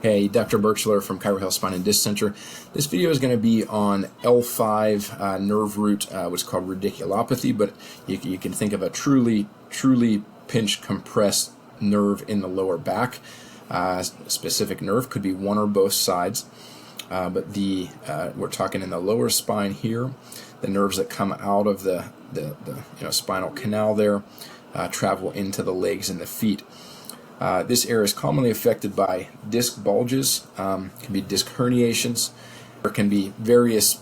Hey, Dr. Birchler from Chirohealth Spine and Disc Center. This video is going to be on L5 nerve root, what's called radiculopathy, but you can think of a truly pinched, compressed nerve in the lower back. Specific nerve could be one or both sides, but we're talking in the lower spine here. The nerves that come out of the spinal canal there travel into the legs and the feet. This area is commonly affected by disc bulges, can be disc herniations. There can be various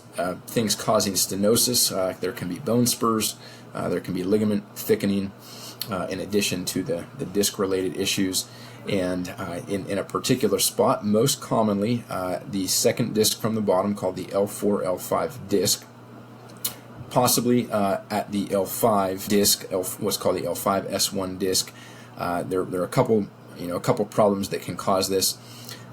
things causing stenosis. There can be bone spurs. There can be ligament thickening, in addition to the disc-related issues. And in a particular spot, most commonly the second disc from the bottom, called the L4, L5 disc. Possibly at the L5 disc, what's called the L5 S1 disc. There are a couple problems that can cause this.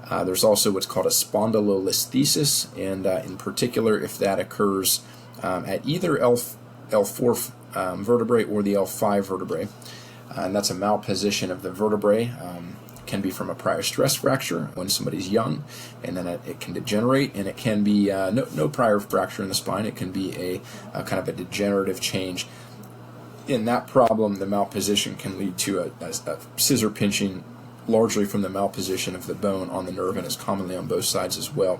There's also what's called a spondylolisthesis, and in particular, if that occurs at either L4 vertebrae or the L5 vertebrae, and that's a malposition of the vertebrae. Can be from a prior stress fracture when somebody's young, and then it can degenerate, and it can be no prior fracture in the spine. It can be a kind of a degenerative change. In that problem, the malposition can lead to a scissor pinching, largely from the malposition of the bone on the nerve, and is commonly on both sides as well.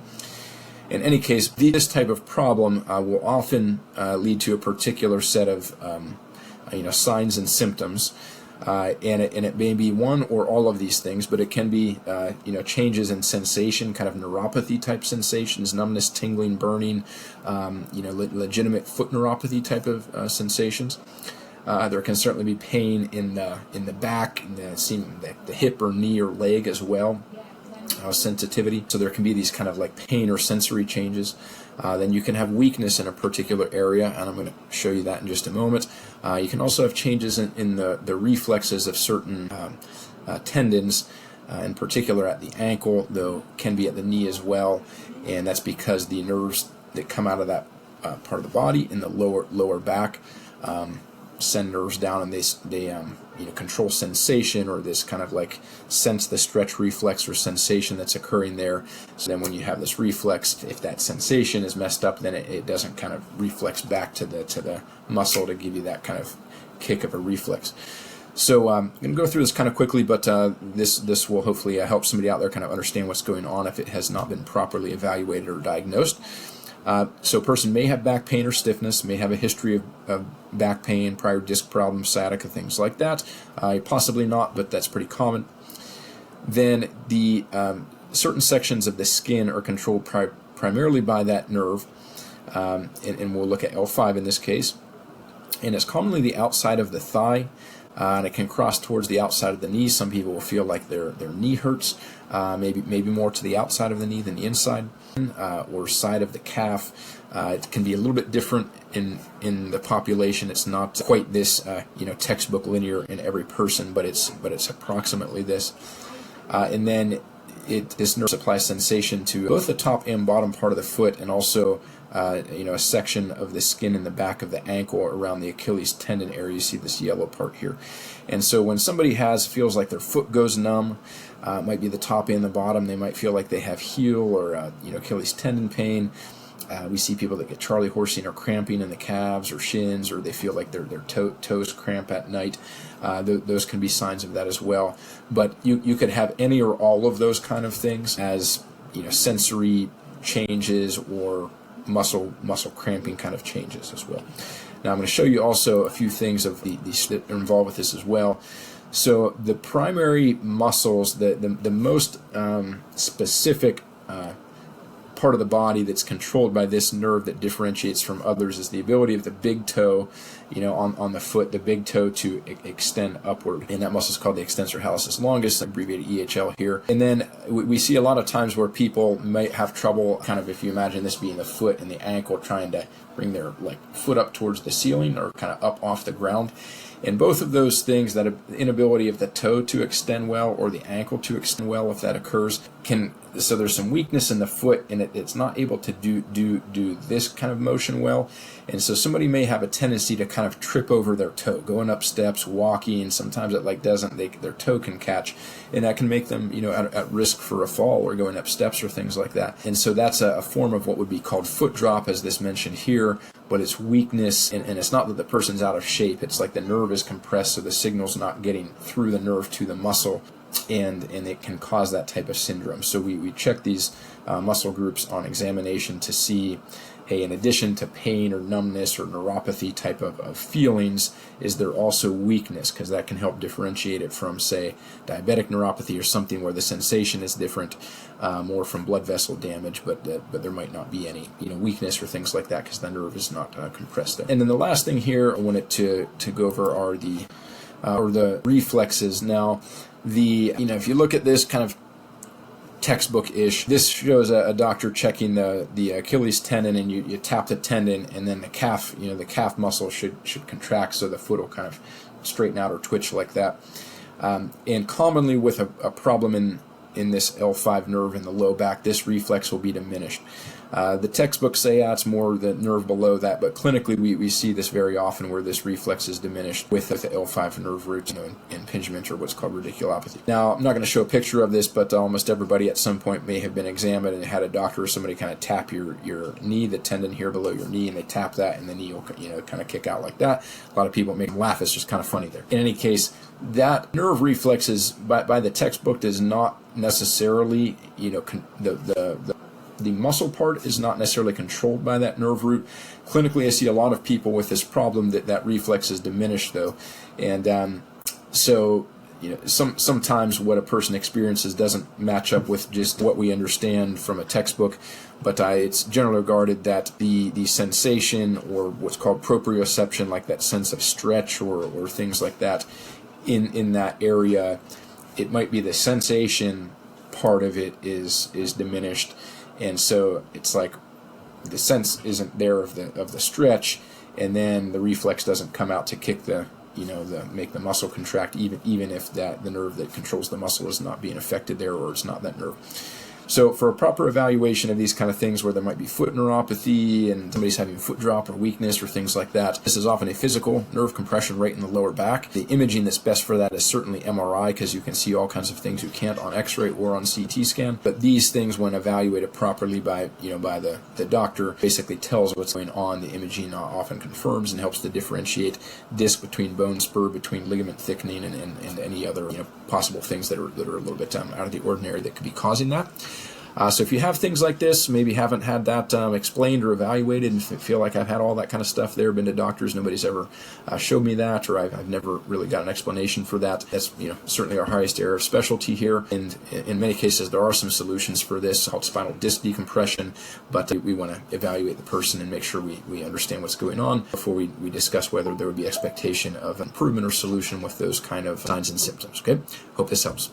In any case, this type of problem will often lead to a particular set of signs and symptoms, and it may be one or all of these things, but it can be changes in sensation, kind of neuropathy type sensations, numbness, tingling, burning, legitimate foot neuropathy type of sensations. There can certainly be pain in the back, in the hip or knee or leg as well. Sensitivity. So there can be these kind of like pain or sensory changes. Then you can have weakness in a particular area, and I'm going to show you that in just a moment. You can also have changes in the reflexes of certain tendons, in particular at the ankle, though can be at the knee as well, and that's because the nerves that come out of that part of the body in the lower back send nerves down, and they control sensation, or this kind of like sense the stretch reflex or sensation that's occurring there. So then when you have this reflex, if that sensation is messed up, then it doesn't kind of reflex back to the muscle to give you that kind of kick of a reflex. So I'm going to go through this kind of quickly, but this will hopefully help somebody out there kind of understand what's going on if it has not been properly evaluated or diagnosed. So a person may have back pain or stiffness, may have a history of back pain, prior disc problems, sciatica, things like that. Possibly not, but that's pretty common. Then the certain sections of the skin are controlled primarily by that nerve, and we'll look at L5 in this case. And it's commonly the outside of the thigh, and it can cross towards the outside of the knee. Some people will feel like their knee hurts, maybe more to the outside of the knee than the inside, or side of the calf. It can be a little bit different in the population. It's not quite this textbook linear in every person, but it's approximately this. And then this nerve supplies sensation to both the top and bottom part of the foot, and also a section of the skin in the back of the ankle around the Achilles tendon area. You see this yellow part here. And so when somebody feels like their foot goes numb, it might be the top and the bottom, they might feel like they have heel or Achilles tendon pain. We see people that get Charlie horsing or cramping in the calves or shins, or they feel like their toes cramp at night. Those can be signs of that as well. But you could have any or all of those kind of things as sensory changes or muscle cramping kind of changes as well. Now I'm going to show you also a few things of these that are involved with this as well. So the primary muscles, the most specific part of the body that's controlled by this nerve that differentiates from others is the ability of the big toe, on the foot, the big toe to extend upward, and that muscle is called the extensor hallucis longus, abbreviated EHL here. And then we see a lot of times where people might have trouble, kind of, if you imagine this being the foot and the ankle, trying to bring their foot up towards the ceiling or kind of up off the ground. And both of those things, that inability of the toe to extend well or the ankle to extend well, if that occurs, so there's some weakness in the foot, and it's not able to do this kind of motion well. And so somebody may have a tendency to kind kind of trip over their toe, going up steps, walking. Sometimes it like doesn't, their toe can catch, and that can make them, you know, at risk for a fall or going up steps or things like that. And so that's a form of what would be called foot drop, as this mentioned here, but it's weakness, and it's not that the person's out of shape. It's like the nerve is compressed, so the signal's not getting through the nerve to the muscle, and it can cause that type of syndrome. So we check these muscle groups on examination to see, hey, in addition to pain or numbness or neuropathy type of feelings, is there also weakness? Because that can help differentiate it from, say, diabetic neuropathy or something where the sensation is different, more from blood vessel damage, but there might not be any, you know, weakness or things like that because the nerve is not compressed there. And then the last thing here I wanted to go over are the reflexes. Now, if you look at this kind of textbook-ish, this shows a doctor checking the Achilles tendon, and you tap the tendon, and then the calf, the calf muscle should contract, so the foot will kind of straighten out or twitch like that. And commonly with a problem in this L5 nerve in the low back, this reflex will be diminished. The textbooks say it's more the nerve below that, but clinically we see this very often where this reflex is diminished with the L5 nerve root, impingement, or what's called radiculopathy. Now, I'm not going to show a picture of this, but almost everybody at some point may have been examined and had a doctor or somebody kind of tap your knee, the tendon here below your knee, and they tap that, and the knee will kind of kick out like that. A lot of people make them laugh. It's just kind of funny there. In any case, that nerve reflex is by the textbook does not necessarily, the muscle part is not necessarily controlled by that nerve root. Clinically, I see a lot of people with this problem that reflex is diminished, though. And so, sometimes what a person experiences doesn't match up with just what we understand from a textbook, but it's generally regarded that the sensation, or what's called proprioception, like that sense of stretch or things like that in that area, it might be the sensation part of it is diminished. And so it's like the sense isn't there of the stretch, and then the reflex doesn't come out to kick make the muscle contract, even if the nerve that controls the muscle is not being affected there, or it's not that nerve. So for a proper evaluation of these kind of things where there might be foot neuropathy and somebody's having foot drop or weakness or things like that, this is often a physical nerve compression right in the lower back. The imaging that's best for that is certainly MRI, because you can see all kinds of things you can't on X-ray or on CT scan. But these things, when evaluated properly by the doctor, basically tells what's going on. The imaging often confirms and helps to differentiate disc between bone spur, between ligament thickening, and any other possible things that are a little bit out of the ordinary that could be causing that. So if you have things like this, maybe haven't had that explained or evaluated, and feel like I've had all that kind of stuff there, been to doctors, nobody's ever showed me that, or I've never really got an explanation for that. That's certainly our highest area of specialty here, and in many cases there are some solutions for this called spinal disc decompression, but we want to evaluate the person and make sure we understand what's going on before we discuss whether there would be expectation of improvement or solution with those kind of signs and symptoms. Okay, hope this helps.